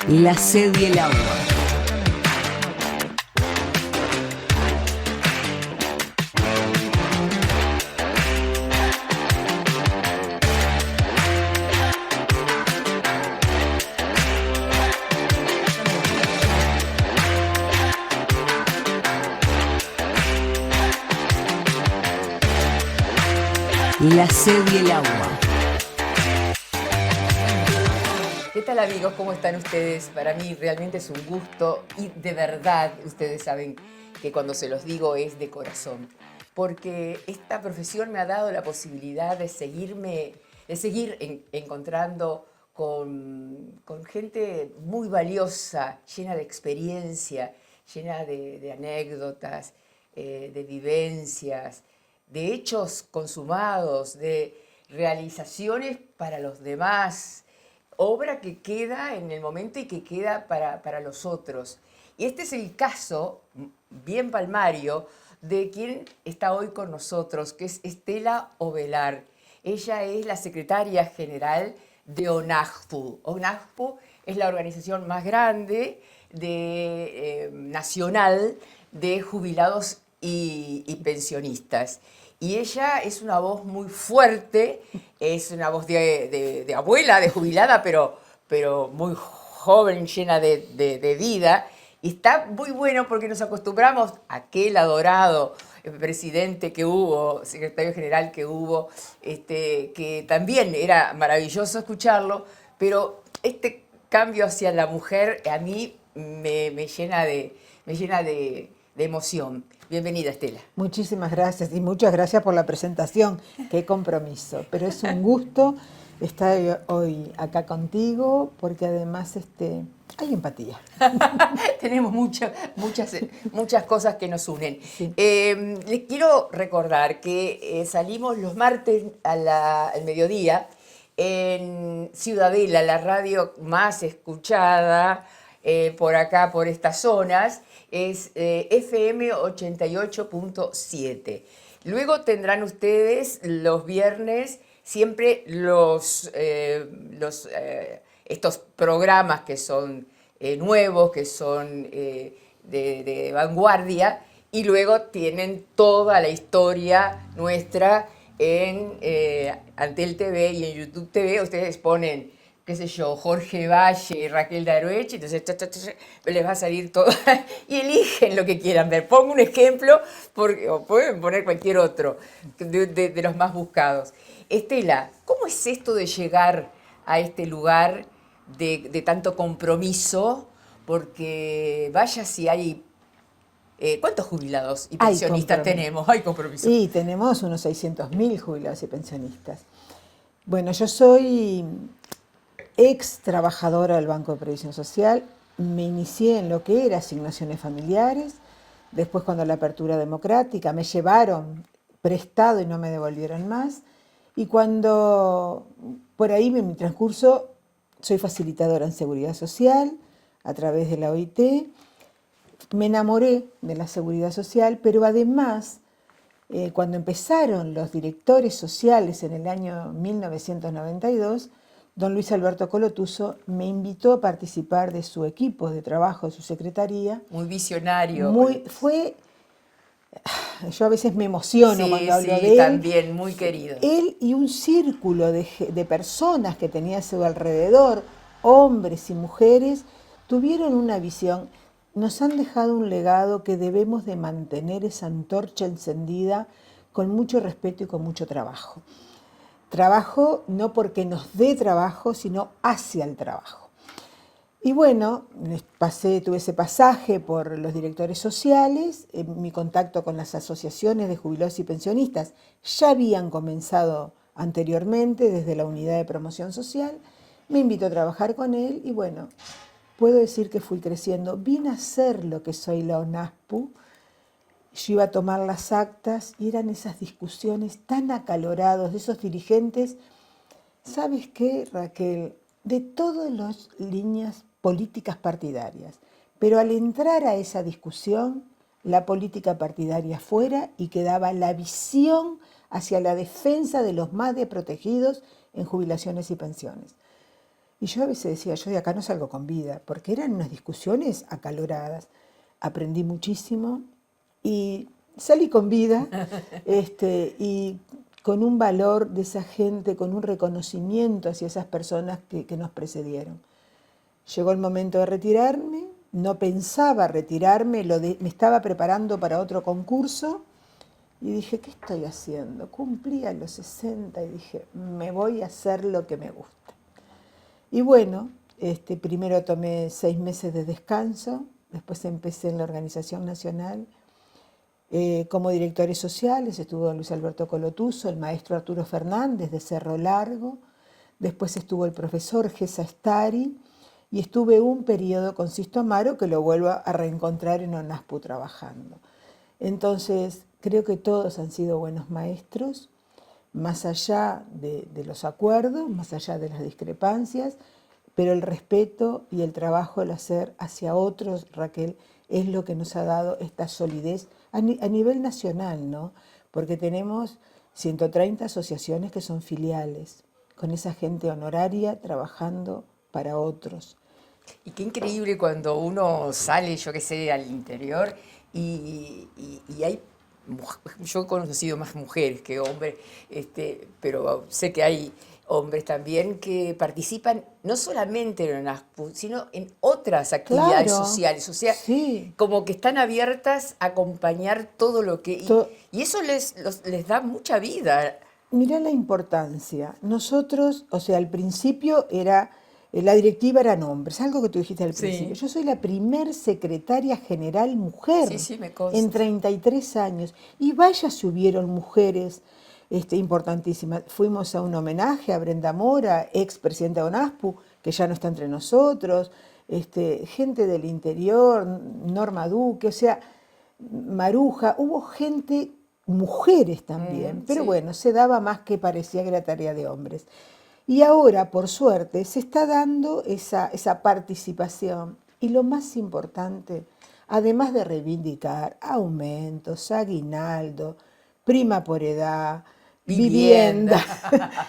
La sed y el agua. La sed y el agua. ¿Qué tal, amigos? ¿Cómo están ustedes? Para mí realmente es un gusto y de verdad ustedes saben que cuando se los digo es de corazón, porque esta profesión me ha dado la posibilidad de seguir encontrando con gente muy valiosa, llena de experiencia, llena de anécdotas, de vivencias, de hechos consumados, de realizaciones para los demás, obra que queda en el momento y que queda para los otros. Y este es el caso, bien palmario, de quien está hoy con nosotros, que es Estela Ovelar. Ella es la secretaria general de ONAJPU. ONAJPU es la organización más grande nacional de jubilados y pensionistas. Y ella es una voz muy fuerte, es una voz de abuela, de jubilada, pero muy joven, llena de vida. Y está muy bueno porque nos acostumbramos a aquel adorado presidente que hubo, secretario general que hubo, que también era maravilloso escucharlo, pero este cambio hacia la mujer a mí me llena de emoción. Bienvenida, Estela. Muchísimas gracias y muchas gracias por la presentación. Qué compromiso. Pero es un gusto estar hoy acá contigo porque además hay empatía. Tenemos muchas cosas que nos unen. Sí. Les quiero recordar que salimos los martes al mediodía en Ciudadela, la radio más escuchada por acá, por estas zonas, es FM 88.7. Luego tendrán ustedes los viernes siempre estos programas que son nuevos, que son de vanguardia, y luego tienen toda la historia nuestra en Antel TV y en YouTube TV. Ustedes ponen, qué sé yo, Jorge Valle y Raquel Daruech, entonces les va a salir todo y eligen lo que quieran ver. Pongo un ejemplo, o pueden poner cualquier otro de los más buscados. Estela, ¿cómo es esto de llegar a este lugar de tanto compromiso? Porque vaya si hay... ¿cuántos jubilados y pensionistas tenemos? Hay compromiso. Sí, tenemos unos 600.000 jubilados y pensionistas. Bueno, yo soy ex trabajadora del Banco de Previsión Social. Me inicié en lo que era asignaciones familiares. Después, cuando la apertura democrática, me llevaron prestado y no me devolvieron más. Y cuando, por ahí en mi transcurso, soy facilitadora en Seguridad Social a través de la OIT. Me enamoré de la Seguridad Social, pero además, cuando empezaron los directores sociales en el año 1992, don Luis Alberto Colotuso me invitó a participar de su equipo de trabajo, de su secretaría. Muy visionario. Yo a veces me emociono cuando hablo de él. También, muy querido. Él y un círculo de personas que tenía a su alrededor, hombres y mujeres, tuvieron una visión. Nos han dejado un legado que debemos de mantener esa antorcha encendida con mucho respeto y con mucho trabajo. Trabajo no porque nos dé trabajo, sino hacia el trabajo. Y bueno, tuve ese pasaje por los directores sociales, mi contacto con las asociaciones de jubilados y pensionistas ya habían comenzado anteriormente desde la unidad de promoción social, me invitó a trabajar con él y bueno, puedo decir que fui creciendo, vine a ser lo que soy la ONAJPU. Yo iba a tomar las actas y eran esas discusiones tan acaloradas de esos dirigentes. ¿Sabes qué, Raquel? De todas las líneas políticas partidarias, pero al entrar a esa discusión, la política partidaria fuera y quedaba la visión hacia la defensa de los más desprotegidos en jubilaciones y pensiones. Y yo a veces decía, yo de acá no salgo con vida, porque eran unas discusiones acaloradas. Aprendí muchísimo y salí con vida, y con un valor de esa gente, con un reconocimiento hacia esas personas que nos precedieron. Llegó el momento de retirarme, no pensaba retirarme, me estaba preparando para otro concurso y dije, ¿qué estoy haciendo? Cumplí a los 60 y dije, me voy a hacer lo que me gusta. Y bueno, primero tomé 6 meses de descanso, después empecé en la Organización Nacional como directores sociales, estuvo Luis Alberto Colotuso, el maestro Arturo Fernández de Cerro Largo, después estuvo el profesor Gesa Stari y estuve un periodo con Sisto Amaro que lo vuelvo a reencontrar en ONASPU trabajando. Entonces, creo que todos han sido buenos maestros, más allá de los acuerdos, más allá de las discrepancias, pero el respeto y el trabajo, el hacer hacia otros, Raquel, es lo que nos ha dado esta solidez a nivel nacional, ¿no? Porque tenemos 130 asociaciones que son filiales, con esa gente honoraria trabajando para otros. Y qué increíble cuando uno sale, yo qué sé, al interior y hay, yo he conocido más mujeres que hombres, pero sé que hay hombres también que participan no solamente en ONASPU, sino en otras actividades Claro, sociales, o sea, sí. como que están abiertas a acompañar todo lo que... Y eso les da mucha vida. Mirá la importancia. Nosotros, o sea, al principio la directiva eran hombres, algo que tú dijiste al principio. Sí. Yo soy la primer secretaria general mujer Sí, sí, me consta. en 33 años. Y vaya si hubieron mujeres importantísimas. Fuimos a un homenaje a Brenda Mora, ex presidenta de ONASPU, que ya no está entre nosotros, gente del interior, Norma Duque, o sea, Maruja, hubo gente, mujeres también, pero sí. bueno, se daba más que parecía que era tarea de hombres. Y ahora, por suerte, se está dando esa participación. Y lo más importante, además de reivindicar aumentos, aguinaldo, prima por edad, vivienda,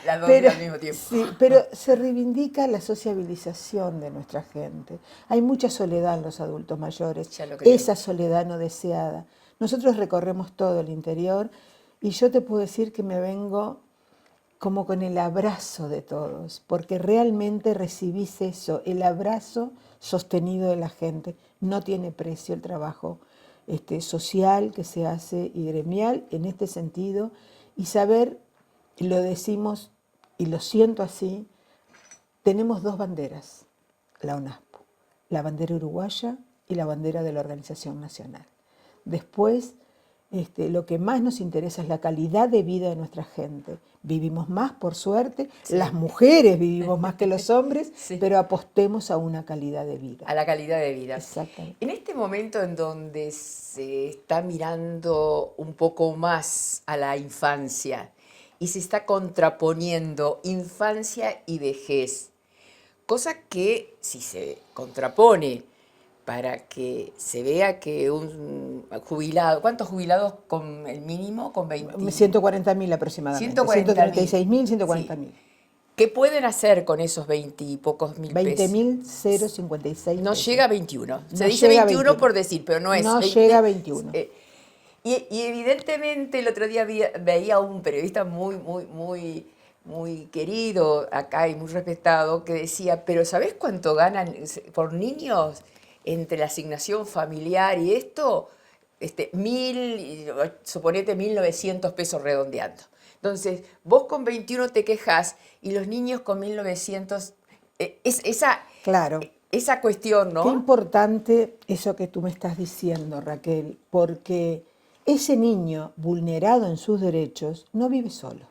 Las dos pero, al mismo tiempo. sí, pero se reivindica la sociabilización de nuestra gente. Hay mucha soledad en los adultos mayores, Ya lo creo. esa soledad no deseada. Nosotros recorremos todo el interior y yo te puedo decir que me vengo como con el abrazo de todos, porque realmente recibís eso, el abrazo sostenido de la gente. No tiene precio el trabajo social que se hace y gremial en este sentido, y saber, lo decimos y lo siento así, tenemos 2 banderas, la ONASPU, la bandera uruguaya y la bandera de la Organización Nacional. Después, lo que más nos interesa es la calidad de vida de nuestra gente. Vivimos más, por suerte, Sí. las mujeres vivimos más que los hombres, Sí. pero apostemos a una calidad de vida. A la calidad de vida. Exactamente. En este momento en donde se está mirando un poco más a la infancia y se está contraponiendo infancia y vejez, cosa que si se contrapone para que se vea que un jubilado, ¿cuántos jubilados con el mínimo? Con 20. 140.000 aproximadamente. 140.000. 136.000, 140.000. Sí. ¿Qué pueden hacer con esos 20 y pocos mil pesos? 20.056 No pesos. llega a 21. Se No dice llega a 21 por decir, pero no es. No llega a 21. Y evidentemente el otro día veía a un periodista muy querido acá y muy respetado que decía, pero ¿sabés cuánto ganan por niños entre la asignación familiar y esto? Suponete 1.900 pesos redondeando. Entonces, vos con 21 te quejás y los niños con 1.900, Claro. Esa cuestión, ¿no? Qué importante eso que tú me estás diciendo, Raquel, porque ese niño vulnerado en sus derechos no vive solo.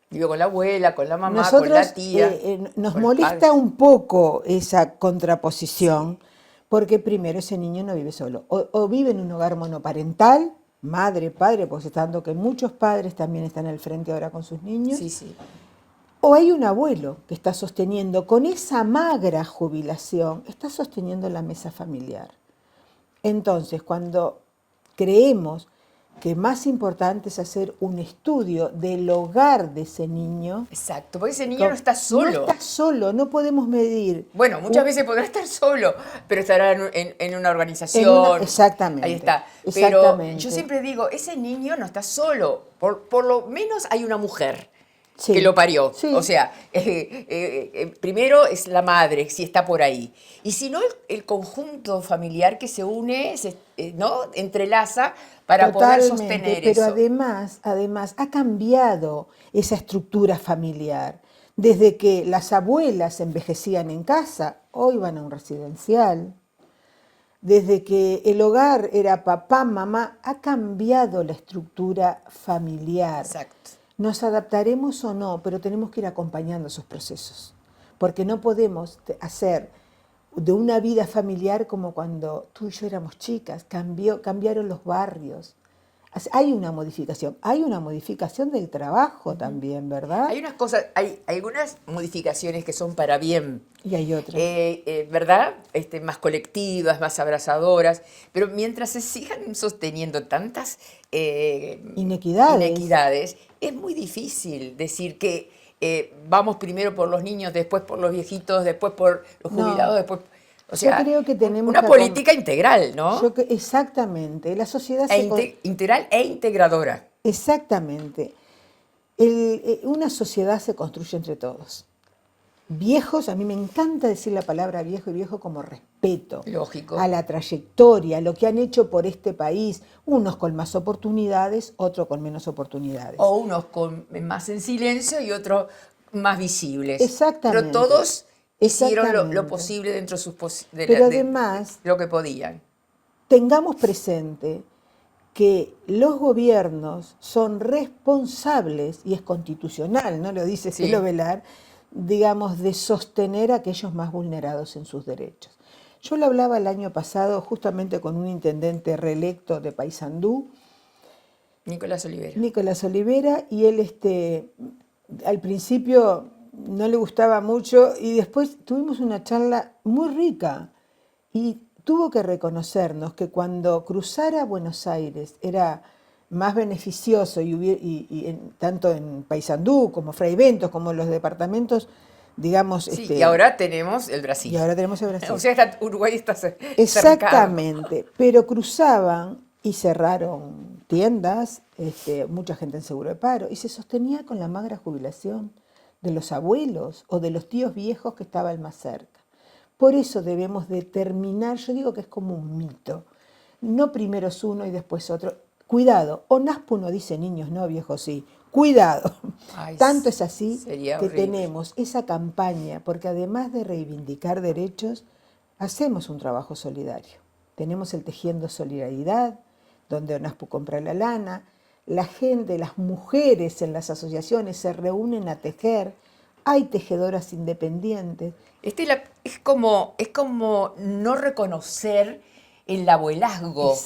Vive con la abuela, con la mamá, Nosotros, con la tía. nos con el molesta padre. un poco esa contraposición, porque primero ese niño no vive solo, o vive en un hogar monoparental, madre, padre, pues está dando que muchos padres también están al frente ahora con sus niños, Sí, sí. o hay un abuelo que está sosteniendo, con esa magra jubilación, está sosteniendo la mesa familiar. Entonces, cuando creemos que más importante es hacer un estudio del hogar de ese niño. Exacto, porque ese niño no está solo. No está solo, no podemos medir. Bueno, muchas veces podrá estar solo, pero estará en una organización. Exactamente. Ahí está. Exactamente. Pero yo siempre digo, ese niño no está solo. Por lo menos hay una mujer Sí. que lo parió. Sí. O sea, primero es la madre, si está por ahí. Y si no, el conjunto familiar que se une, ¿no? Entrelaza para poder sostener pero eso. además ha cambiado esa estructura familiar. Desde que las abuelas envejecían en casa, hoy van a un residencial. Desde que el hogar era papá, mamá, ha cambiado la estructura familiar. Exacto. Nos adaptaremos o no, pero tenemos que ir acompañando esos procesos, porque no podemos hacer de una vida familiar como cuando tú y yo éramos chicas, cambiaron los barrios. Hay una modificación del trabajo también, ¿verdad? Hay unas cosas, hay algunas modificaciones que son para bien. Y hay otras. ¿Verdad? Más colectivas, más abrazadoras, pero mientras se sigan sosteniendo tantas inequidades, es muy difícil decir que vamos primero por los niños, después por los viejitos, después por los jubilados, después... O sea, yo creo que tenemos una política integral, ¿no? Exactamente. La sociedad integral e integradora. Exactamente. Una sociedad se construye entre todos. Viejos, a mí me encanta decir la palabra viejo y viejo como respeto. Lógico. A la trayectoria, a lo que han hecho por este país, unos con más oportunidades, otros con menos oportunidades. O unos más en silencio y otros más visibles. Exactamente. Pero todos hicieron lo posible dentro de sus Pero además, lo que podían. Tengamos presente que los gobiernos son responsables, y es constitucional, no lo dice Cielo Velar, digamos, de sostener a aquellos más vulnerados en sus derechos. Yo lo hablaba el año pasado justamente con un intendente reelecto de Paysandú, Nicolás Olivera, y él al principio no le gustaba mucho y después tuvimos una charla muy rica y tuvo que reconocernos que cuando cruzara Buenos Aires era más beneficioso tanto en Paysandú como Frei Ventos, como los departamentos, digamos... Sí, y ahora tenemos el Brasil. Y ahora tenemos el Brasil. O sea, Uruguay está Exactamente, cercado. Pero cruzaban y cerraron tiendas, mucha gente en seguro de paro, y se sostenía con la magra jubilación de los abuelos o de los tíos viejos que estaban más cerca. Por eso debemos determinar, yo digo que es como un mito, no primero es uno y después otro. Cuidado, ONASPU no dice niños, no, viejos sí. Cuidado. Ay, tanto es así que horrible. tenemos esa campaña, porque además de reivindicar derechos, hacemos un trabajo solidario. Tenemos el Tejiendo Solidaridad, donde ONASPU compra la lana, la gente, las mujeres en las asociaciones se reúnen a tejer, hay tejedoras independientes. Es como no reconocer el abuelazgo,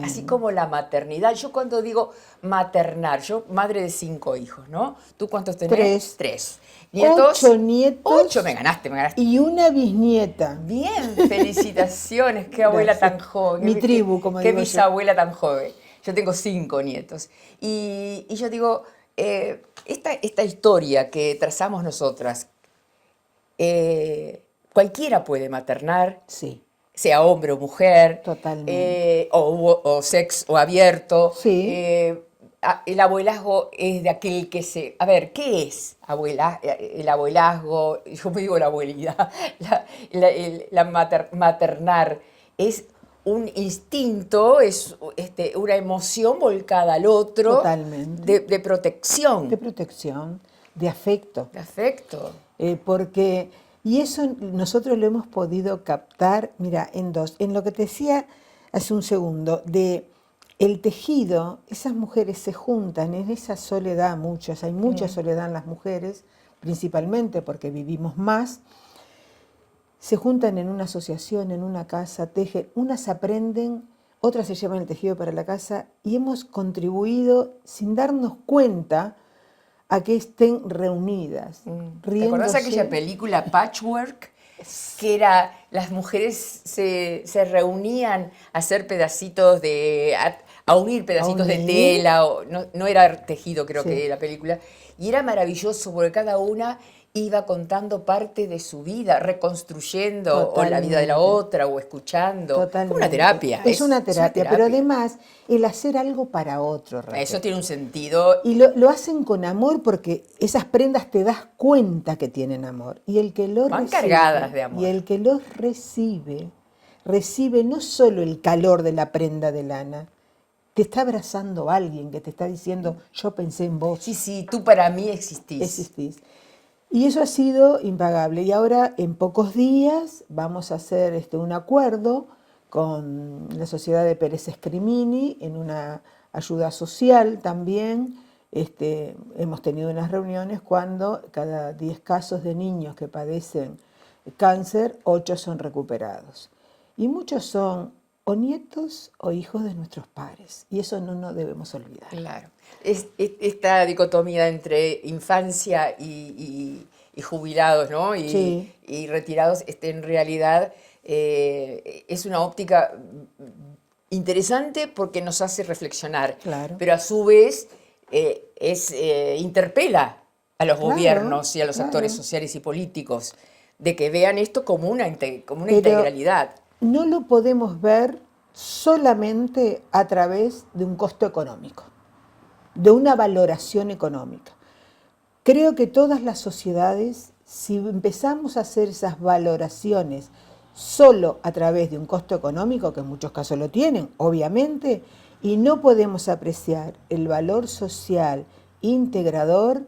así como la maternidad. Yo cuando digo maternar, yo madre de 5 hijos, ¿no? ¿Tú cuántos tenés? 3. ¿Nietos? 8 nietos. 8, me ganaste. Y una bisnieta. Bien, felicitaciones, qué abuela tan joven. Mi tribu, como digo yo. Qué bisabuela tan joven. Yo tengo 5 nietos. Y yo digo, esta historia que trazamos nosotras, cualquiera puede maternar. Sí. Sea hombre o mujer, totalmente, o sexo abierto. Sí. El abuelazgo es de aquel que se... A ver, ¿qué es el abuelazgo? Yo me digo la abuelidad. Maternar es un instinto, es una emoción volcada al otro. Totalmente. De protección. De protección, de afecto. De afecto. Porque... Y eso nosotros lo hemos podido captar, mira, en lo que te decía hace un segundo, de el tejido, esas mujeres se juntan en esa soledad, hay mucha soledad en las mujeres, principalmente porque vivimos más, se juntan en una asociación, en una casa, tejen, unas aprenden, otras se llevan el tejido para la casa y hemos contribuido sin darnos cuenta a que estén reunidas. ¿Te acordás de aquella película Patchwork? Que era, las mujeres se reunían a hacer pedacitos a unir pedacitos de unir. tela, no era tejido creo Sí. que la película, y era maravilloso porque cada una iba contando parte de su vida, reconstruyendo o la vida de la Totalmente. otra o escuchando. Totalmente. Como una terapia. Es una terapia, pero terapia. además el hacer algo para otro, Raquel. Eso tiene un sentido. Y lo hacen con amor porque esas prendas te das cuenta que tienen amor. Y el que los Van recibe, cargadas de amor. Y el que los recibe no solo el calor de la prenda de lana, te está abrazando alguien que te está diciendo, yo pensé en vos. Sí, sí, tú para mí existís. Existís. Y eso ha sido impagable. Y ahora, en pocos días, vamos a hacer un acuerdo con la Sociedad de Pérez Escrimini en una ayuda social también. Hemos tenido unas reuniones cuando cada 10 casos de niños que padecen cáncer, 8 son recuperados. Y muchos son o nietos o hijos de nuestros padres. Y eso no debemos olvidar. Claro. Esta dicotomía entre infancia y jubilados, ¿no? Sí. Y retirados, en realidad es una óptica interesante porque nos hace reflexionar. Claro. Pero a su vez interpela a los Claro, gobiernos y a los claro. actores sociales y políticos de que vean esto como una Pero integralidad. no lo podemos ver solamente a través de un costo económico, de una valoración económica. Creo que todas las sociedades, si empezamos a hacer esas valoraciones solo a través de un costo económico, que en muchos casos lo tienen, obviamente, y no podemos apreciar el valor social integrador,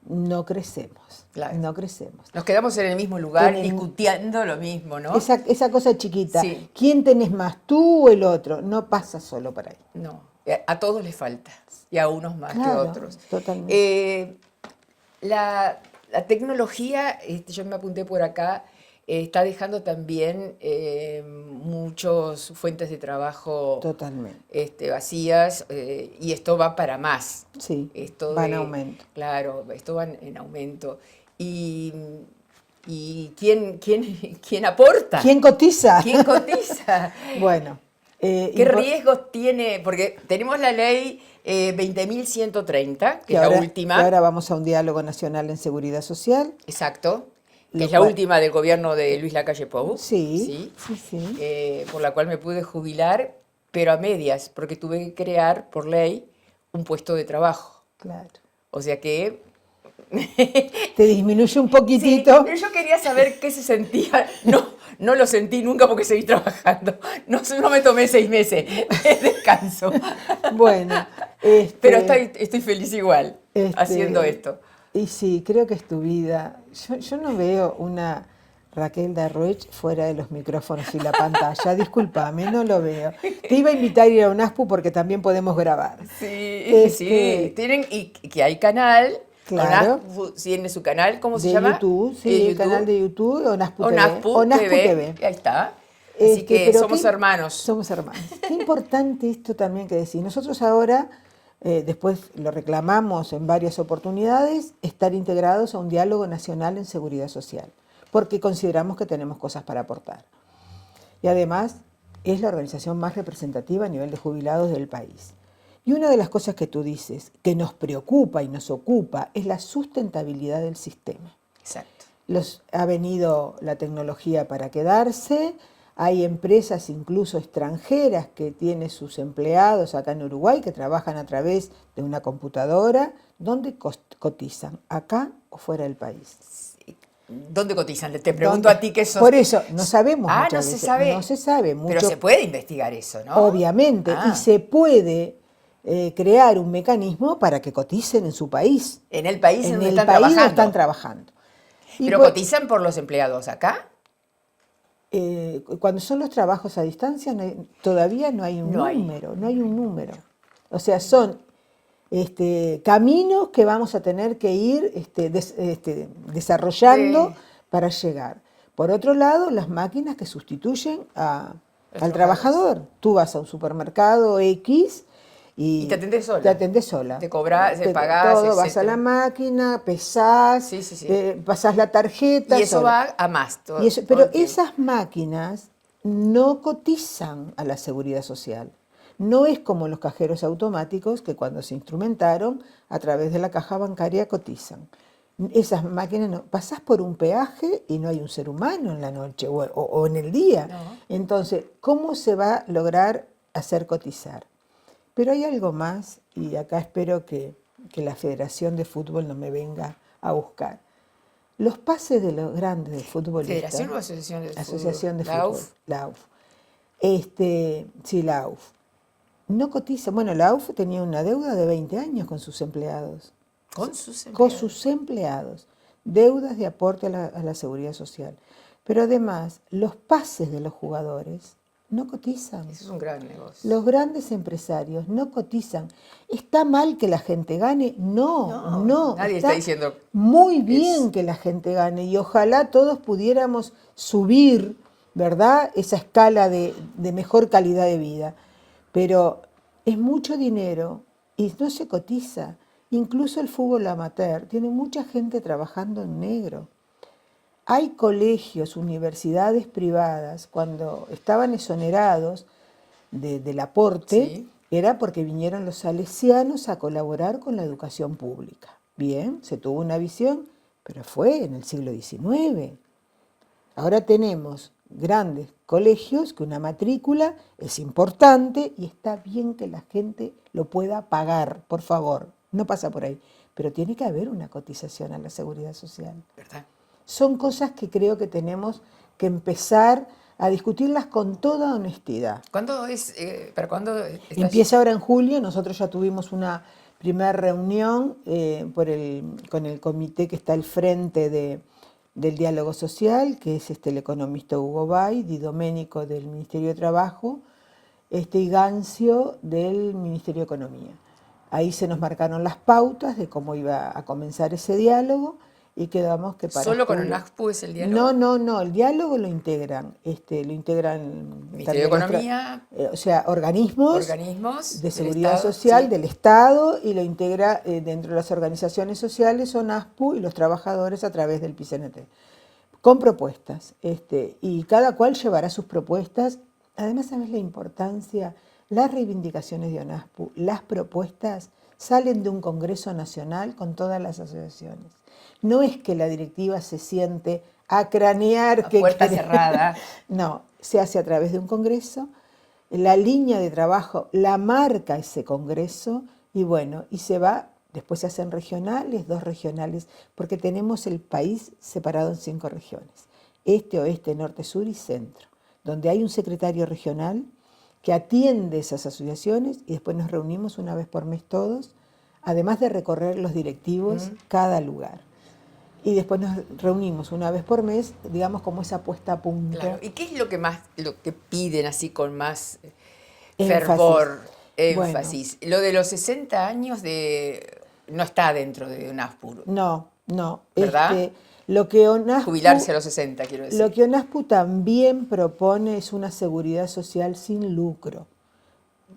no crecemos. Claro. No crecemos. Nos quedamos en el mismo lugar Tenemos- discutiendo lo mismo, ¿no? Esa cosa chiquita, Sí. ¿quién tenés más, tú o el otro? No pasa solo por ahí. No, a todos les falta, y a unos más Claro, que otros. totalmente. La tecnología, yo me apunté por acá, está dejando también muchas fuentes de trabajo Totalmente. vacías, y esto va para más. Sí, Esto va en aumento. Claro, esto va en aumento. ¿Y quién aporta? ¿Quién cotiza? ¿Quién cotiza? Bueno. ¿Qué riesgos tiene? Porque tenemos la ley 20.130, que es la última. Que ahora vamos a un diálogo nacional en seguridad social. Exacto. Que Lo es la cual- última del gobierno de Luis Lacalle Pou. Sí. Por la cual me pude jubilar, pero a medias, porque tuve que crear por ley un puesto de trabajo. Claro. O sea que... Te disminuye un Sí, poquitito. pero yo quería saber qué se sentía. No lo sentí nunca porque seguí trabajando. No me tomé 6 meses de descanso. Bueno. Pero estoy feliz igual haciendo esto. Y sí, creo que es tu vida. Yo no veo una Raquel Darroech fuera de los micrófonos y la pantalla. Discúlpame, no lo veo. Te iba a invitar a ir a UNASPU porque también podemos grabar. Sí, sí. Y que hay canal. Claro. ONASPU tiene su canal, ¿cómo se De llama? YouTube, sí, el canal de YouTube, ONASPU TV. ONASPU TV. Ahí está. Así que pero somos hermanos. Somos hermanos. Qué importante esto también que decís. Nosotros ahora, después lo reclamamos en varias oportunidades, estar integrados a un diálogo nacional en seguridad social, porque consideramos que tenemos cosas para aportar. Y además es la organización más representativa a nivel de jubilados del país. Y una de las cosas que tú dices, que nos preocupa y nos ocupa, es la sustentabilidad del sistema. Exacto. Ha venido la tecnología para quedarse, hay empresas incluso extranjeras que tienen sus empleados acá en Uruguay que trabajan a través de una computadora. ¿Dónde cotizan? ¿Acá o fuera del país? ¿Dónde cotizan? Te pregunto ¿Dónde? a ti que sos... Por eso, no sabemos no muchas se veces. sabe. No se sabe mucho. Pero se puede investigar eso, ¿no? Obviamente, y se puede crear un mecanismo para que coticen en su país. En el país en donde el están país trabajando. donde están trabajando. ¿Pero cotizan por los empleados acá? Cuando son los trabajos a distancia todavía no hay un número. O sea, son caminos que vamos a tener que ir desarrollando para llegar. Por otro lado, las máquinas que sustituyen al trabajador. Tú vas a un supermercado X y te atendés sola. Te atendés sola. Te cobrás, te pagás, todo, vas a etcétera. la máquina, pesás, pasás la tarjeta. Y eso sola. va a más. Pero esas máquinas no cotizan a la seguridad social. No es como los cajeros automáticos que cuando se instrumentaron a través de la caja bancaria cotizan. Esas máquinas no, pasás por un peaje y no hay un ser humano en la noche o en el día. No. Entonces, ¿cómo se va a lograr hacer cotizar? Pero hay algo más, y acá espero que la Federación de Fútbol no me venga a buscar. Los pases de los grandes futbolistas. ¿Federación o Asociación de Fútbol? Asociación de La Fútbol. AUF. La AUF. Sí, la AUF. No cotiza. Bueno, la AUF tenía una deuda de 20 años con sus empleados. Con sus Con empleados. sus empleados. Deudas de aporte a la seguridad social. Pero además, los pases de los jugadores no cotizan. Eso es un gran negocio. Los grandes empresarios no cotizan. ¿Está mal que la gente gane? No, no. Nadie está diciendo muy bien que la gente gane y ojalá todos pudiéramos subir, ¿verdad?, esa escala de mejor calidad de vida. Pero es mucho dinero y no se cotiza. Incluso el fútbol amateur tiene mucha gente trabajando en negro. Hay colegios, universidades privadas, cuando estaban exonerados del aporte, Sí. era porque vinieron los salesianos a colaborar con la educación pública. Bien, se tuvo una visión, pero fue en el siglo XIX. Ahora tenemos grandes colegios que una matrícula es importante y está bien que la gente lo pueda pagar, por favor, no pasa por ahí, pero tiene que haber una cotización a la seguridad social. ¿Verdad? Son cosas que creo que tenemos que empezar a discutirlas con toda honestidad. ¿Cuándo es? ¿Para cuándo está? Empieza ahora en julio, nosotros ya tuvimos una primera reunión con el comité que está al frente del diálogo social, que es el economista Hugo Bay, Di Domenico del Ministerio de Trabajo, y Gancio del Ministerio de Economía. Ahí se nos marcaron las pautas de cómo iba a comenzar ese diálogo y quedamos que para ¿Solo con julio- UNASPU es el diálogo? No, el diálogo lo integran Ministerio de también Economía, o sea, organismos organismos de del seguridad Estado, social sí. del Estado y lo integra dentro de las organizaciones sociales ONASPU y los trabajadores a través del PICNT, con propuestas, y cada cual llevará sus propuestas. Además, ¿sabes la importancia? Las reivindicaciones de ONASPU, las propuestas salen de un Congreso Nacional con todas las asociaciones. No es que la directiva se siente a cranear A que puerta cerrada. No, se hace a través de un Congreso, la línea de trabajo la marca ese Congreso y bueno, y se va, después se hacen regionales, 2 regionales, porque tenemos el país separado en 5 regiones, este, oeste, norte, sur y centro, donde hay un secretario regional que atiende esas asociaciones y después nos reunimos una vez por mes todos, además de recorrer los directivos cada lugar. Y después nos reunimos una vez por mes, digamos como esa puesta a punto. Claro. ¿Y qué es lo que piden así con más Énfasis. fervor, Bueno. énfasis? Lo de los 60 años no está dentro de UNASPU. No. ¿Verdad? Lo que ONASPU, Jubilarse a los 60, quiero decir. Lo que ONASPU también propone es una seguridad social sin lucro,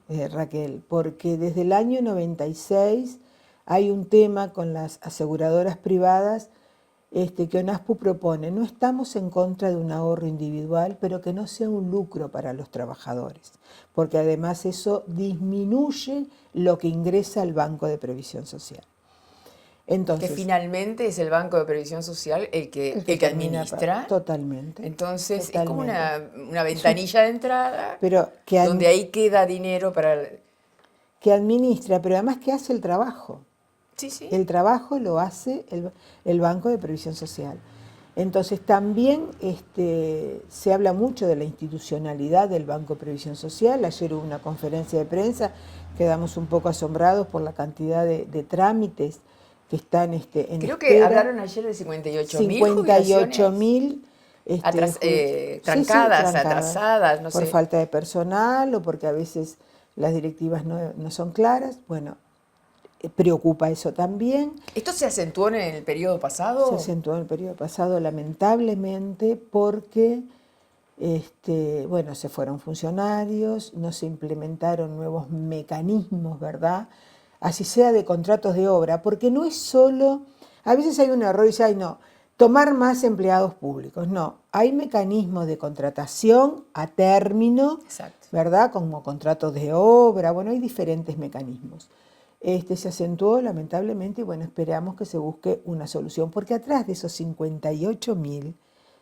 Raquel, porque desde el año 96 hay un tema con las aseguradoras privadas que ONASPU propone. No estamos en contra de un ahorro individual, pero que no sea un lucro para los trabajadores, porque además eso disminuye lo que ingresa al Banco de Previsión Social. Entonces, que finalmente es el Banco de Previsión Social el que termina administra. Totalmente. Entonces es como Totalmente. una ventanilla de entrada Pero donde ahí queda dinero para... que administra, pero además que hace el trabajo. Sí, sí. El trabajo lo hace el Banco de Previsión Social. Entonces también se habla mucho de la institucionalidad del Banco de Previsión Social. Ayer hubo una conferencia de prensa, quedamos un poco asombrados por la cantidad de trámites que están en Creo que espera. hablaron ayer de 58.000 58.000 trancadas, atrasadas, no por sé. falta de personal o porque a veces las directivas no son claras. Bueno, preocupa eso también. ¿Esto se acentuó en el periodo pasado? Se acentuó en el periodo pasado, lamentablemente, porque se fueron funcionarios, no se implementaron nuevos mecanismos, ¿verdad? Así sea de contratos de obra, porque no es solo, a veces hay un error y dice, ay no, tomar más empleados públicos. No, hay mecanismos de contratación a término, Exacto. ¿verdad? Como contratos de obra, bueno, hay diferentes mecanismos. Se acentuó lamentablemente y bueno, esperamos que se busque una solución, porque atrás de esos 58.000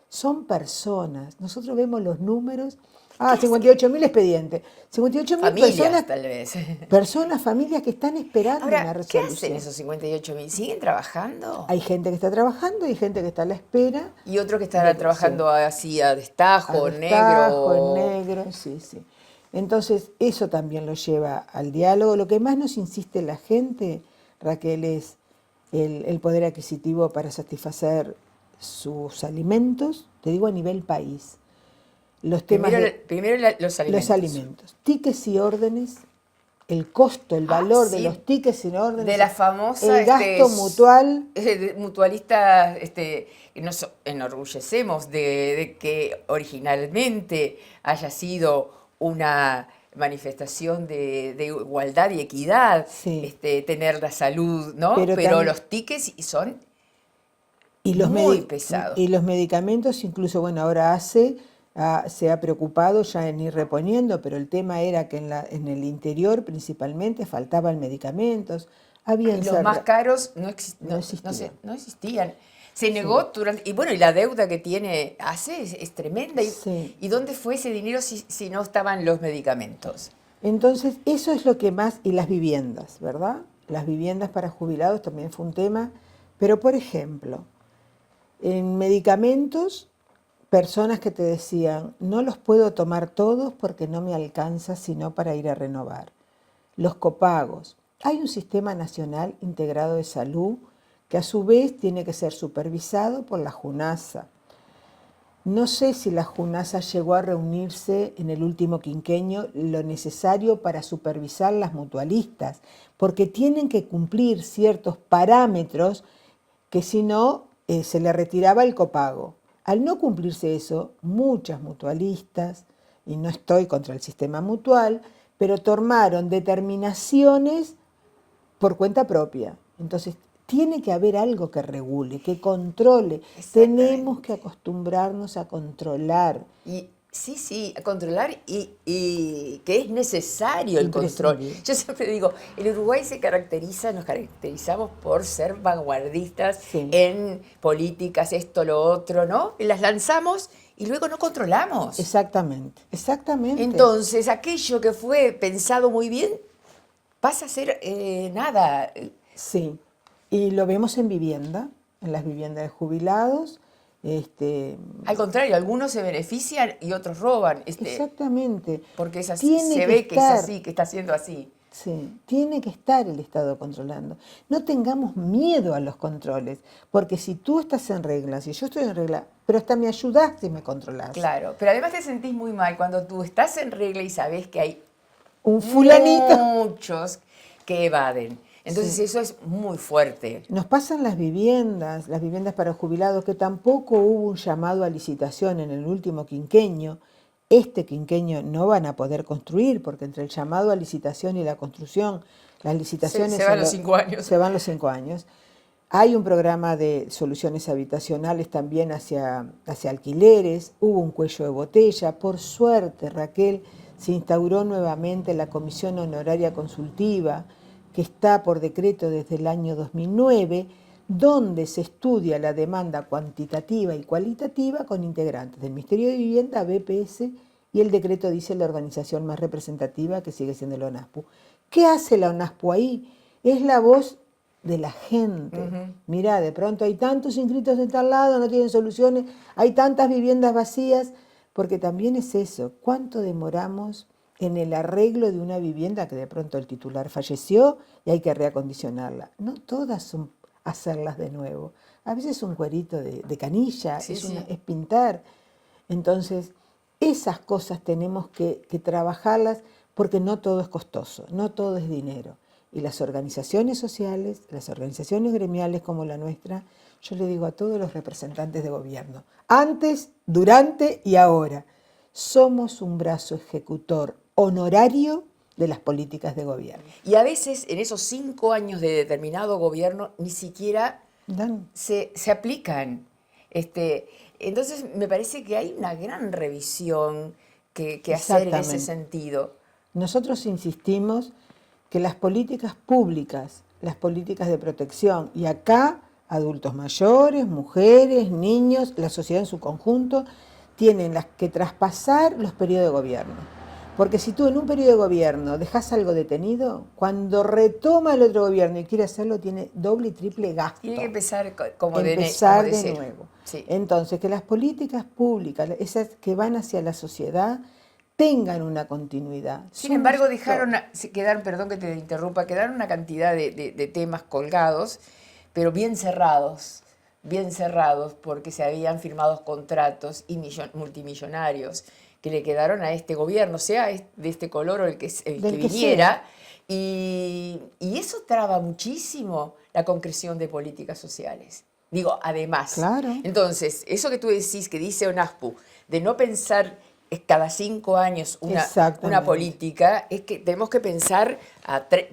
son personas. Nosotros vemos los números. 58.000 expedientes. 58.000 Familias, personas, tal vez. personas, familias que están esperando una Ahora, ¿qué resolución. hacen esos 58.000? ¿Siguen trabajando? Hay gente que está trabajando y hay gente que está a la espera. Y otros que estarán trabajando así a destajo, A destajo, negro. negro, sí, sí. Entonces, eso también lo lleva al diálogo. Lo que más nos insiste la gente, Raquel, es el poder adquisitivo para satisfacer sus alimentos, te digo a nivel país. Los temas Primero los alimentos. los alimentos, tickets y órdenes, el costo, el valor de sí. los tickets y órdenes, De la famosa el gasto mutual. mutualista, nos enorgullecemos de que originalmente haya sido una manifestación de igualdad y equidad, Sí. Tener la salud, ¿no? Pero Pero también- los tickets son Y los muy pesados. Y los medicamentos, incluso, bueno, ahora se ha preocupado ya en ir reponiendo, pero el tema era que en el interior principalmente faltaban medicamentos. Y los más caros no existían. Se negó durante... Y bueno, y la deuda que tiene ACE es tremenda. Sí. ¿Y dónde fue ese dinero si no estaban los medicamentos? Entonces, eso es lo que más, y las viviendas, ¿verdad? Las viviendas para jubilados también fue un tema, pero por ejemplo, en medicamentos, personas que te decían, no los puedo tomar todos porque no me alcanza sino para ir a renovar. Los copagos. Hay un sistema nacional integrado de salud que a su vez tiene que ser supervisado por la JUNASA. No sé si la JUNASA llegó a reunirse en el último quinquenio lo necesario para supervisar las mutualistas, porque tienen que cumplir ciertos parámetros que si no se le retiraba el copago. Al no cumplirse eso, muchas mutualistas, y no estoy contra el sistema mutual, pero tomaron determinaciones por cuenta propia. Entonces, tiene que haber algo que regule, que controle. Tenemos que acostumbrarnos a controlar. Y sí, a controlar y que es necesario el control. Yo siempre digo, el Uruguay nos caracterizamos por ser vanguardistas en políticas, esto, lo otro, ¿no? Y las lanzamos y luego no controlamos. Exactamente. Entonces, aquello que fue pensado muy bien pasa a ser nada. Sí, y lo vemos en vivienda, en las viviendas de jubilados. Al contrario, algunos se benefician y otros roban. Exactamente. Porque es así, se ve que es así, que está siendo así. Sí, tiene que estar el Estado controlando. No tengamos miedo a los controles, porque si tú estás en regla, si yo estoy en regla, pero hasta me ayudaste y me controlás. Claro, pero además te sentís muy mal cuando tú estás en regla y sabes que hay un fulanito. Muchos que evaden. Entonces eso es muy fuerte. Nos pasan las viviendas para jubilados, que tampoco hubo un llamado a licitación en el último quinquenio. Este quinquenio no van a poder construir, porque entre el llamado a licitación y la construcción, las licitaciones... Se van los 5 años. Se van los 5 años. Hay un programa de soluciones habitacionales también hacia alquileres, hubo un cuello de botella. Por suerte, Raquel, se instauró nuevamente la Comisión Honoraria Consultiva, que está por decreto desde el año 2009, donde se estudia la demanda cuantitativa y cualitativa con integrantes del Ministerio de Vivienda, BPS, y el decreto dice la organización más representativa, que sigue siendo la ONASPU. ¿Qué hace la ONASPU ahí? Es la voz de la gente. Mirá, de pronto hay tantos inscritos de tal lado, no tienen soluciones, hay tantas viviendas vacías, porque también es eso, ¿cuánto demoramos en el arreglo de una vivienda que de pronto el titular falleció y hay que reacondicionarla? No todas son hacerlas de nuevo. A veces un cuerito de canilla, es pintar. Entonces, esas cosas tenemos que trabajarlas, porque no todo es costoso, no todo es dinero. Y las organizaciones sociales, las organizaciones gremiales como la nuestra, yo le digo a todos los representantes de gobierno, antes, durante y ahora, somos un brazo ejecutor honorario de las políticas de gobierno. Y a veces en esos 5 años de determinado gobierno ni siquiera se aplican. Entonces, me parece que hay una gran revisión que hacer en ese Exactamente. sentido. Nosotros insistimos que las políticas públicas, las políticas de protección, y acá adultos mayores, mujeres, niños, la sociedad en su conjunto, tienen las que traspasar los periodos de gobierno. Porque si tú en un periodo de gobierno dejas algo detenido, cuando retoma el otro gobierno y quiere hacerlo, tiene doble y triple gasto. Tiene que empezar como Empezar de de cero. nuevo. Sí. Entonces, que las políticas públicas, esas que van hacia la sociedad, tengan una continuidad. Sin embargo, quedaron, perdón que te interrumpa, quedaron una cantidad de temas colgados, pero bien cerrados, porque se habían firmado contratos y multimillonarios que le quedaron a este gobierno, sea de este color o el que viniera, y eso traba muchísimo la concreción de políticas sociales. Digo, además. Claro. Entonces, eso que tú decís, que dice ONASPU, de no pensar cada 5 años una política, es que tenemos que pensar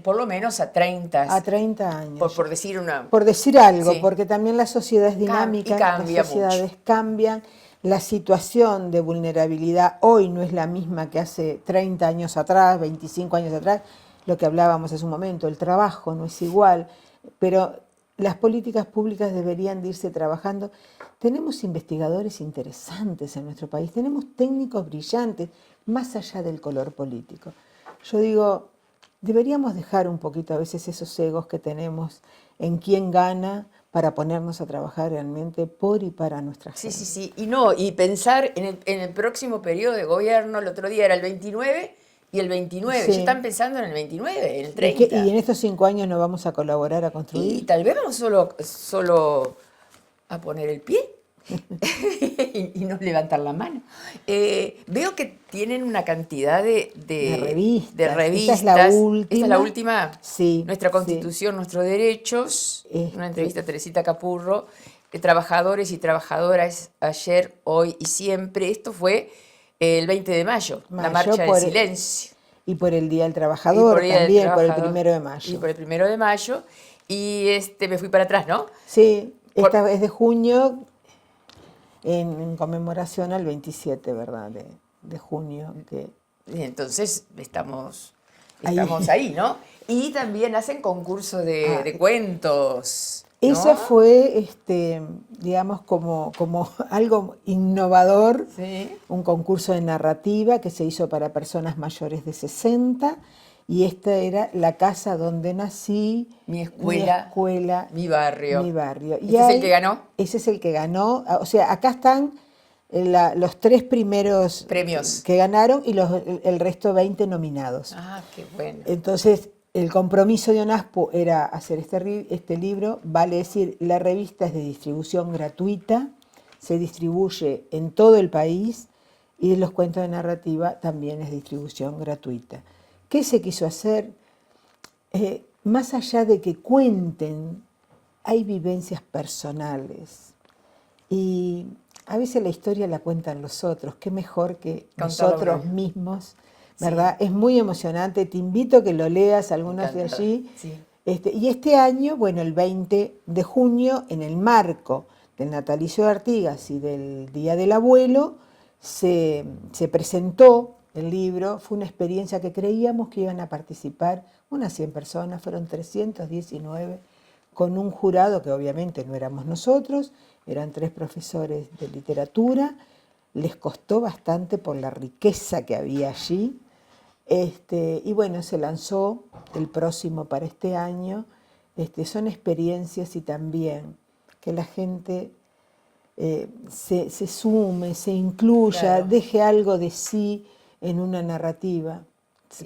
por lo menos a 30. A 30 años. Por decir Por decir algo, sí. Porque también la sociedad es dinámica, las sociedades cambian, la situación de vulnerabilidad hoy no es la misma que hace 30 años atrás, 25 años atrás, lo que hablábamos hace un momento, el trabajo no es igual, pero las políticas públicas deberían de irse trabajando. Tenemos investigadores interesantes en nuestro país, tenemos técnicos brillantes, más allá del color político. Yo digo, deberíamos dejar un poquito a veces esos egos que tenemos en quién gana para ponernos a trabajar realmente por y para nuestra gente. Sí. Y pensar en el próximo periodo de gobierno. El otro día era el 29 y el 29. Sí. Ya están pensando en el 29, en el 30. Y en estos 5 años no vamos a colaborar a construir. Y tal vez vamos solo a poner el pie y no levantar la mano. Veo que tienen una cantidad de revistas. Esta es la última. Sí, Nuestra Constitución, Nuestros Derechos. Una entrevista a Teresita Capurro. Trabajadores y trabajadoras ayer, hoy y siempre. Esto fue el 20 de mayo, la marcha del silencio. Y por el Día del Trabajador también, por el 1 de mayo. Y por el 1 de mayo. Y me fui para atrás, ¿no? Sí, esta es de junio, en conmemoración al 27, ¿verdad? De junio. Y entonces estamos ahí, ¿no? Y también hacen concurso de cuentos. ¿No? Eso fue, digamos, como algo innovador, sí. Un concurso de narrativa que se hizo para personas mayores de 60, y esta era la casa donde nací, mi escuela, mi barrio. ¿Este es el que ganó? Ese es el que ganó, o sea, acá están los 3 primeros premios que ganaron y el resto 20 nominados. Ah, qué bueno. Entonces, el compromiso de ONASPU era hacer este libro, vale decir, la revista es de distribución gratuita, se distribuye en todo el país, y los cuentos de narrativa también es distribución gratuita. ¿Qué se quiso hacer? Más allá de que cuenten, hay vivencias personales, y a veces la historia la cuentan los otros, qué mejor que nosotros mismos, ¿verdad? Sí. Es muy emocionante, te invito a que lo leas, algunos de allí. Sí. Y este año, bueno, el 20 de junio, en el marco del natalicio de Artigas y del Día del Abuelo, se presentó el libro. Fue una experiencia que creíamos que iban a participar unas 100 personas, fueron 319, con un jurado que obviamente no éramos nosotros, eran 3 profesores de literatura. Les costó bastante por la riqueza que había allí. Y bueno, se lanzó el próximo para este año. Son experiencias, y también que la gente se sume, se incluya, claro, deje algo de sí en una narrativa,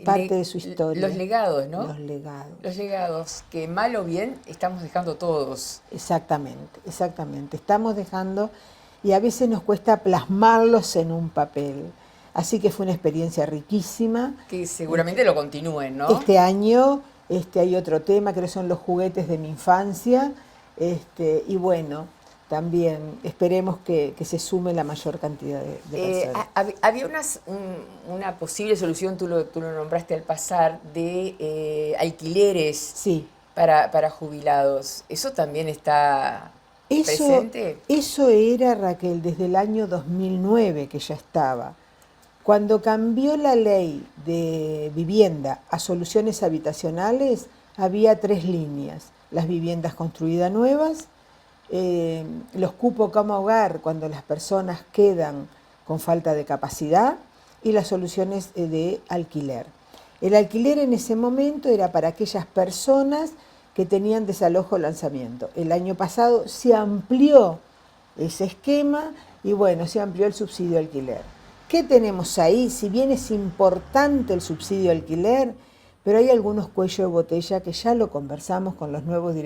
parte de su historia. Los legados, ¿no? Los legados. Los legados, que mal o bien estamos dejando todos. Exactamente. Estamos dejando, y a veces nos cuesta plasmarlos en un papel. Así que fue una experiencia riquísima. Que seguramente lo continúen, ¿no? Este año hay otro tema, que son los juguetes de mi infancia. Y bueno, también esperemos que se sume la mayor cantidad de personas. Había una posible solución, tú lo nombraste al pasar, de alquileres, sí, para jubilados. Eso también está presente? Eso era, Raquel, desde el año 2009 que ya estaba. Cuando cambió la ley de vivienda a soluciones habitacionales, había 3 líneas. Las viviendas construidas nuevas, los cupos cama hogar cuando las personas quedan con falta de capacidad y las soluciones de alquiler. El alquiler en ese momento era para aquellas personas que tenían desalojo o lanzamiento. El año pasado se amplió ese esquema y bueno, se amplió el subsidio de alquiler. ¿Qué tenemos ahí? Si bien es importante el subsidio de alquiler, pero hay algunos cuellos de botella que ya lo conversamos con los nuevos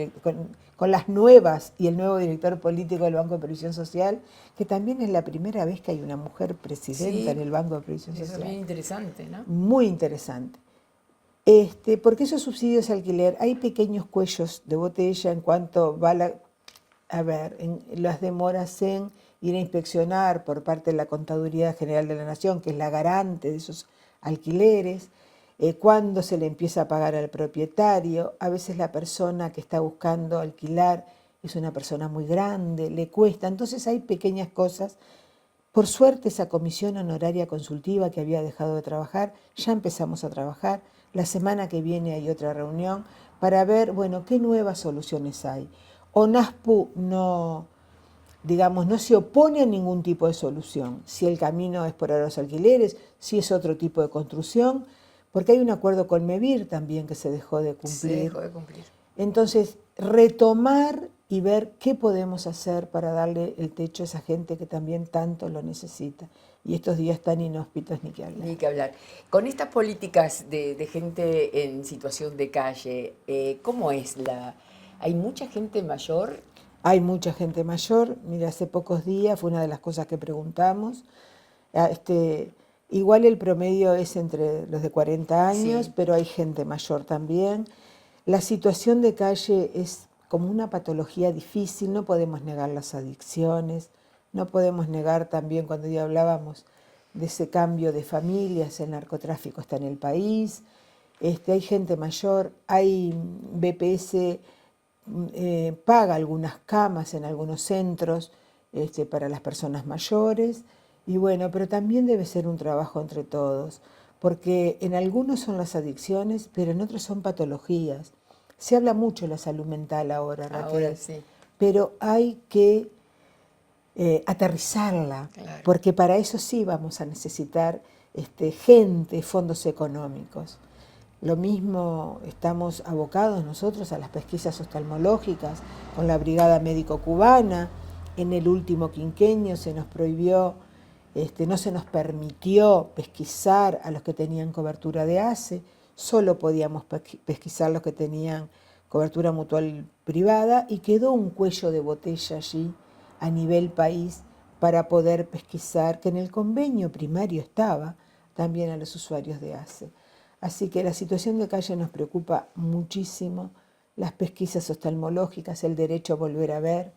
con las nuevas y el nuevo director político del Banco de Previsión Social, que también es la primera vez que hay una mujer presidenta en el Banco de Previsión Social. Eso es bien interesante, ¿no? Muy interesante. Porque esos subsidios de alquiler, hay pequeños cuellos de botella en cuanto va en las demoras en ir a inspeccionar por parte de la Contaduría General de la Nación, que es la garante de esos alquileres, cuando se le empieza a pagar al propietario. A veces la persona que está buscando alquilar es una persona muy grande, le cuesta. Entonces hay pequeñas cosas. Por suerte esa comisión honoraria consultiva que había dejado de trabajar, ya empezamos a trabajar. La semana que viene hay otra reunión para ver, bueno, qué nuevas soluciones hay. ONASPU no se opone a ningún tipo de solución, si el camino es por los alquileres, si es otro tipo de construcción, porque hay un acuerdo con MEVIR también que se dejó de cumplir. Se dejó de cumplir. Entonces, retomar y ver qué podemos hacer para darle el techo a esa gente que también tanto lo necesita. Y estos días tan inhóspitos, ni que hablar. Ni que hablar. Con estas políticas de gente en situación de calle, ¿cómo es ¿Hay mucha gente mayor? Hay mucha gente mayor. Mira, hace pocos días fue una de las cosas que preguntamos. Igual el promedio es entre los de 40 años, sí, pero hay gente mayor también. La situación de calle es como una patología difícil, no podemos negar las adicciones, no podemos negar también, cuando ya hablábamos de ese cambio de familias, el narcotráfico está en el país, hay gente mayor, hay BPS, paga algunas camas en algunos centros para las personas mayores, y bueno, pero también debe ser un trabajo entre todos, porque en algunos son las adicciones, pero en otros son patologías. Se habla mucho de la salud mental ahora, Raquel, Ahora sí, pero hay que aterrizarla, claro, porque para eso sí vamos a necesitar gente, fondos económicos. Lo mismo estamos abocados nosotros a las pesquisas oftalmológicas con la Brigada Médico Cubana. En el último quinquenio se nos prohibió, no se nos permitió pesquisar a los que tenían cobertura de ACE, solo podíamos pesquisar los que tenían cobertura mutual privada y quedó un cuello de botella allí a nivel país para poder pesquisar, que en el convenio primario estaba también a los usuarios de ACE. Así que la situación de calle nos preocupa muchísimo, las pesquisas oftalmológicas, el derecho a volver a ver,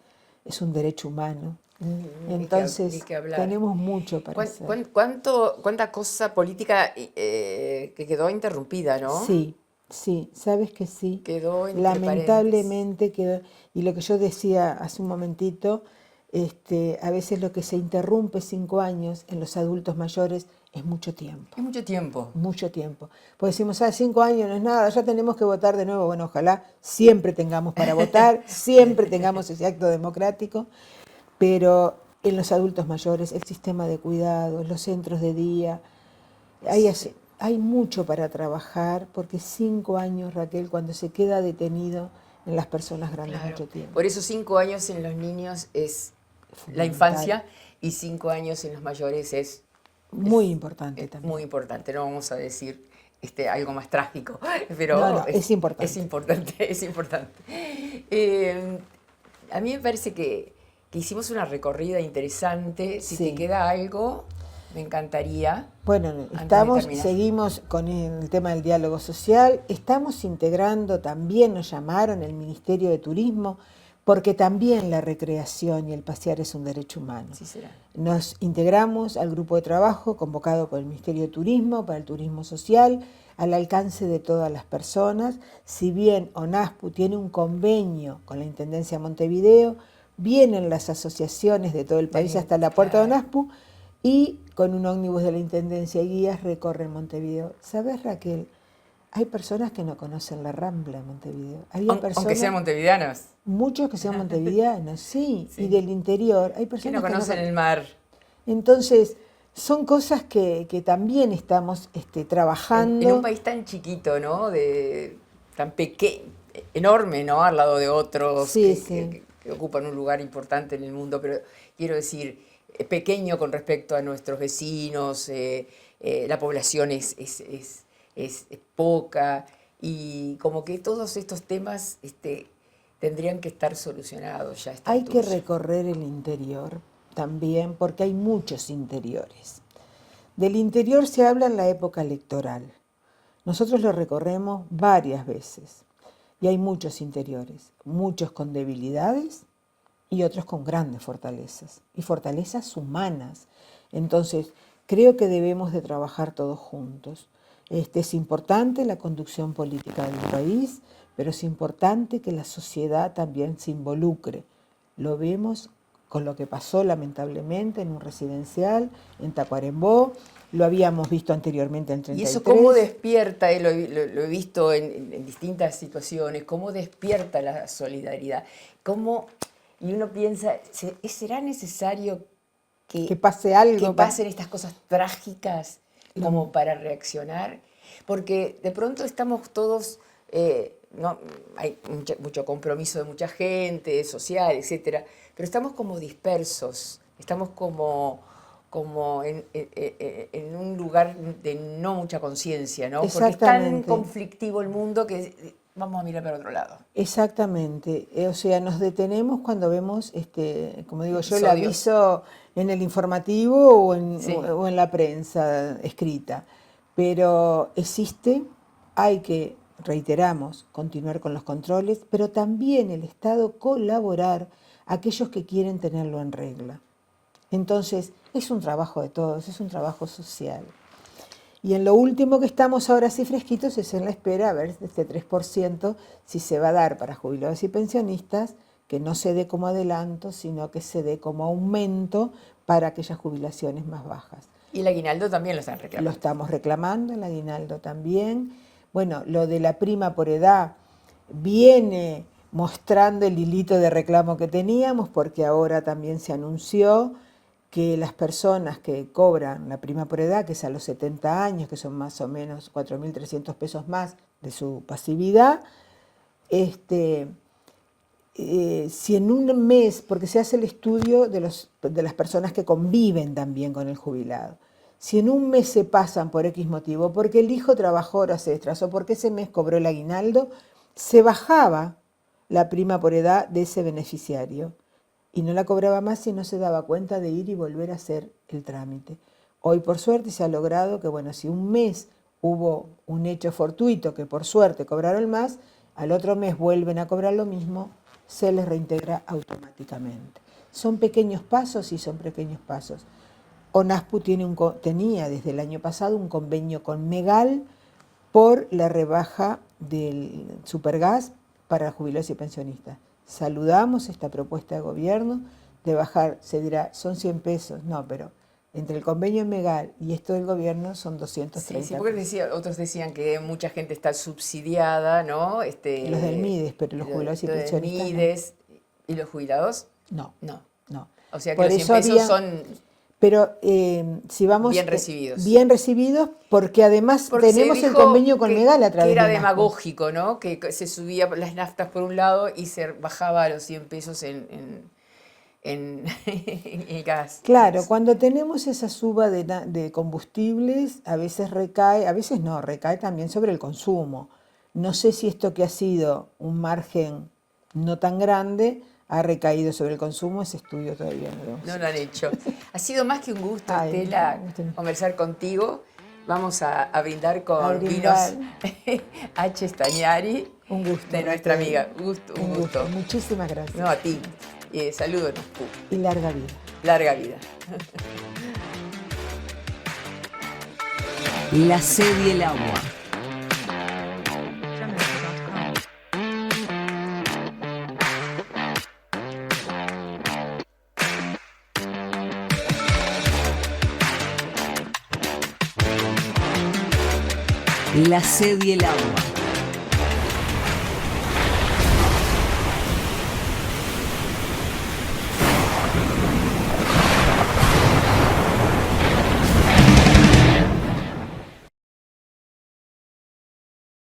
es un derecho humano. Entonces tenemos mucho para hacer. ¿Cuánta cosa política que quedó interrumpida, no? Sí, sí, sabes que sí. Quedó entre lamentablemente quedó, y lo que yo decía hace un momentito, a veces lo que se interrumpe 5 años en los adultos mayores es mucho tiempo. Es mucho tiempo. Mucho tiempo. Pues decimos, 5 años no es nada, ya tenemos que votar de nuevo. Bueno, ojalá siempre tengamos para votar, siempre tengamos ese acto democrático, pero en los adultos mayores, el sistema de cuidados, los centros de día, hay mucho para trabajar, porque 5 años, Raquel, cuando se queda detenido en las personas grandes, claro, mucho tiempo. Por eso 5 años en los niños es la infancia y 5 años en los mayores es muy importante también. Muy importante, no vamos a decir algo más trágico, pero no, es importante. Es importante, es importante. A mí me parece que hicimos una recorrida interesante. Si te queda algo, me encantaría. Bueno, seguimos con el tema del diálogo social, estamos integrando, también nos llamaron el Ministerio de Turismo, porque también la recreación y el pasear es un derecho humano. Sí será. Nos integramos al grupo de trabajo convocado por el Ministerio de Turismo para el turismo social, al alcance de todas las personas. Si bien ONASPU tiene un convenio con la Intendencia de Montevideo, vienen las asociaciones de todo el país hasta la puerta de Onaspu y con un ómnibus de la Intendencia y guías recorren Montevideo. ¿Sabes, Raquel? Hay personas que no conocen la Rambla en Montevideo. Aunque sean montevideanos. Muchos que sean montevideanos, sí, y del interior. Hay personas que no conocen el mar. Entonces, son cosas que también estamos trabajando. En un país tan chiquito, ¿no? Tan pequeño, enorme, ¿no? Al lado de otros que ocupan un lugar importante en el mundo, pero quiero decir, pequeño con respecto a nuestros vecinos, la población es poca, y como que todos estos temas tendrían que estar solucionados ya. Hay que recorrer el interior también, porque hay muchos interiores. Del interior se habla en la época electoral. Nosotros lo recorremos varias veces y hay muchos interiores, muchos con debilidades y otros con grandes fortalezas, y fortalezas humanas. Entonces, creo que debemos de trabajar todos juntos. Es importante la conducción política del país, pero es importante que la sociedad también se involucre. Lo vemos con lo que pasó lamentablemente en un residencial en Tacuarembó, lo habíamos visto anteriormente en 33. ¿Y eso cómo despierta? Lo he visto en distintas situaciones, cómo despierta la solidaridad. Y uno piensa, ¿será necesario que pase algo? Que pasen estas cosas trágicas como para reaccionar, porque de pronto estamos todos, no, hay mucho compromiso de mucha gente, social, etcétera, pero estamos como dispersos, estamos como en un lugar de no mucha conciencia, ¿no? Porque es tan conflictivo el mundo que vamos a mirar para otro lado. Exactamente, o sea, nos detenemos cuando vemos, como digo yo, el aviso en el informativo o en la prensa escrita. Pero hay que, reiteramos, continuar con los controles, pero también el Estado colaborar a aquellos que quieren tenerlo en regla. Entonces, es un trabajo de todos, es un trabajo social. Y en lo último que estamos ahora así fresquitos es en la espera, a ver, este 3%, si se va a dar para jubilados y pensionistas, que no se dé como adelanto, sino que se dé como aumento para aquellas jubilaciones más bajas. Y el aguinaldo también lo están reclamando. Lo estamos reclamando, el aguinaldo también. Bueno, lo de la prima por edad viene mostrando el hilito de reclamo que teníamos, porque ahora también se anunció que las personas que cobran la prima por edad, que es a los 70 años, que son más o menos 4.300 pesos más de su pasividad, si en un mes, porque se hace el estudio de las personas que conviven también con el jubilado, si en un mes se pasan por X motivo, porque el hijo trabajó horas extras o porque ese mes cobró el aguinaldo, se bajaba la prima por edad de ese beneficiario y no la cobraba más si no se daba cuenta de ir y volver a hacer el trámite. Hoy por suerte se ha logrado que, bueno, si un mes hubo un hecho fortuito que por suerte cobraron más, al otro mes vuelven a cobrar lo mismo, se les reintegra automáticamente. Son pequeños pasos y son pequeños pasos. ONASPU tenía desde el año pasado un convenio con Megal por la rebaja del supergas para jubilados y pensionistas. Saludamos esta propuesta de gobierno de bajar, se dirá, son 100 pesos, no, pero entre el convenio de Megal y esto del gobierno son 230 sí, porque otros decían que mucha gente está subsidiada, ¿no? Los del MIDES, pero los jubilados y pensionistas MIDES, no. ¿Y los jubilados? No. O sea que por los 100 pesos son... Pero si vamos... Bien recibidos. Bien recibidos, porque además tenemos el convenio con Megal a través de... Que era demagógico, ¿no? Que se subía las naftas por un lado y se bajaba a los 100 pesos en el gas. Claro, cuando tenemos esa suba de combustibles, a veces recae, a veces no, recae también sobre el consumo. No sé si esto que ha sido un margen no tan grande ha recaído sobre el consumo, ese estudio todavía no lo han hecho. Ha sido más que un gusto, Estela, conversar contigo. Vamos a brindar con vinos H. Stagnari, un gusto, de nuestra amiga. Un gusto. Muchísimas gracias. No, a ti. Saludos. Y larga vida. Larga vida. La sed y el agua. La sed y el agua.